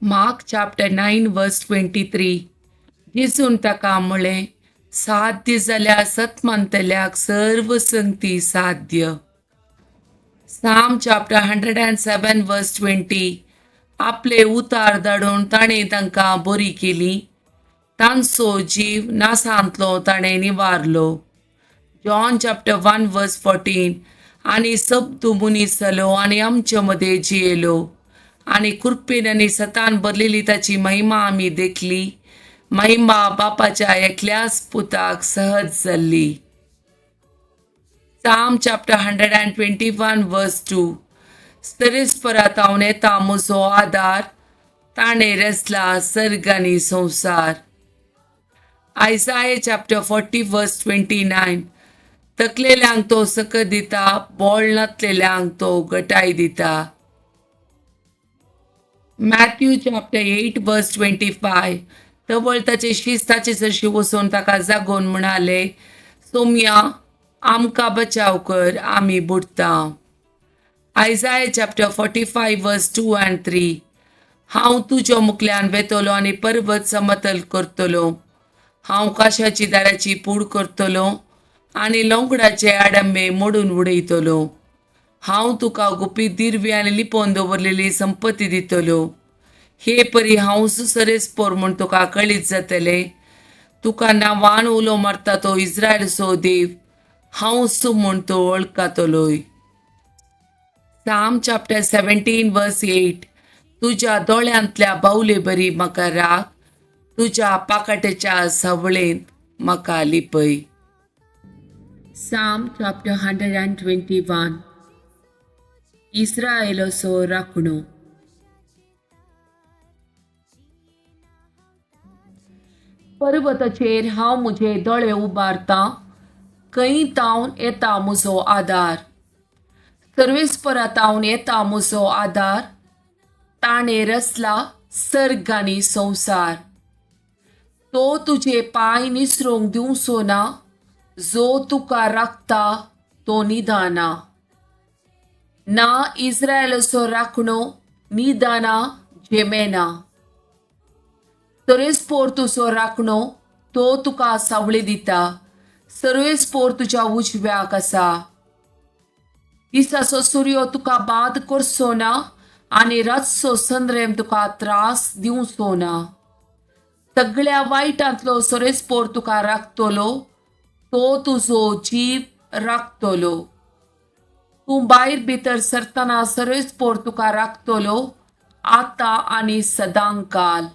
Mark chapter 9 verse 23. दिसून ताका म्हळें, साध्य जाल्या सतमंतल्याक सर्व संगती साध्य. Psalm chapter 107 verse 20. आपले उतार धाडून ताणें तांकां बरी केली. तांचो जीव नासांतलो ताणें निवारलो. John chapter 1 verse 14. आनी सब्दू मनीस जालो आनी आमचे मदें जियेलो. आणि कृपेन आणि सतान भरलेली ताची महिमा आम्ही देखली. महिमा बापाच्या एकल्याच पुताक सहज जाल्ली. Psalm chapter 121 verse 2. स्तरेस्परात हांव येता म्हजो आदार, ताणें रचला सर्ग आनी संवसार. Isaiah chapter 40 verse 29. तकलेल्यांक तो सकत दिता, बोळ नातलेल्यांक तो घटाय दिता. Matthew chapter 8 verse 25. तवळ ताचे शिस्ताचे जशी वचून ताका जागोन म्हणाले, सोम्या आमकां बचाव कर, आमी बुडटा. Isaiah chapter 45 verse 2 and 3. हांव तुज्या मुखल्यान वेतलो आनी पर्वत समतल करतलो. हांव काशाची दाराची पूड करतलो आनी लोंगडाचे आडंबे मोडून उडयतलो. हांव तुका गुपीत दिरवी आनी लिपोवन दवरलेली संपत्ती दितलो. हे परी हांव सुसरेस्पोर म्हूण तुका कळीत जातले. तुका नांवान उलो मारता तो इस्रायलचो देव, हांव सु म्हूण तो वळखतलोय. Psalm chapter 17 verse 8. तुज्या दोळ्यांतल्या बावले बरी म्हाका राख, तुज्या पाकाटेच्या सावळेंत म्हाका लिपय. Psalm chapter 121. इस्रायेलाचो राखणो. पर्वताचेर हांव म्हजे दोळे उबारतां, खंयतावन येता म्हजो आदार. सर्वेस्परांतावन येता म्हजो आदार, ताणें रचला सर्ग आनी संवसार. तो तुजे पांय निसरूंक दिवचो ना, जो तुका राखता तो निदाना. ना इस्रायेलाचो राखणो निदाना जेमेना. सर्वेस्पोर तुजो राखणो, तो तुका सावळी दिता, सर्वेस्पोर तुज्या उजव्याक आसा. दिसाचो सूर्य तुका बाद करचो ना आनी रातचो संद्रेम तुका त्रास दिवचो ना. सगळ्या वायटांतलो सर्वेस्पोर तुका राखतलो, तो तुजो जीव राखतलो. तूं भायर भितर सरतना सर्वेस्पोर तुका राखतलो, आतां आनी सदांकाल.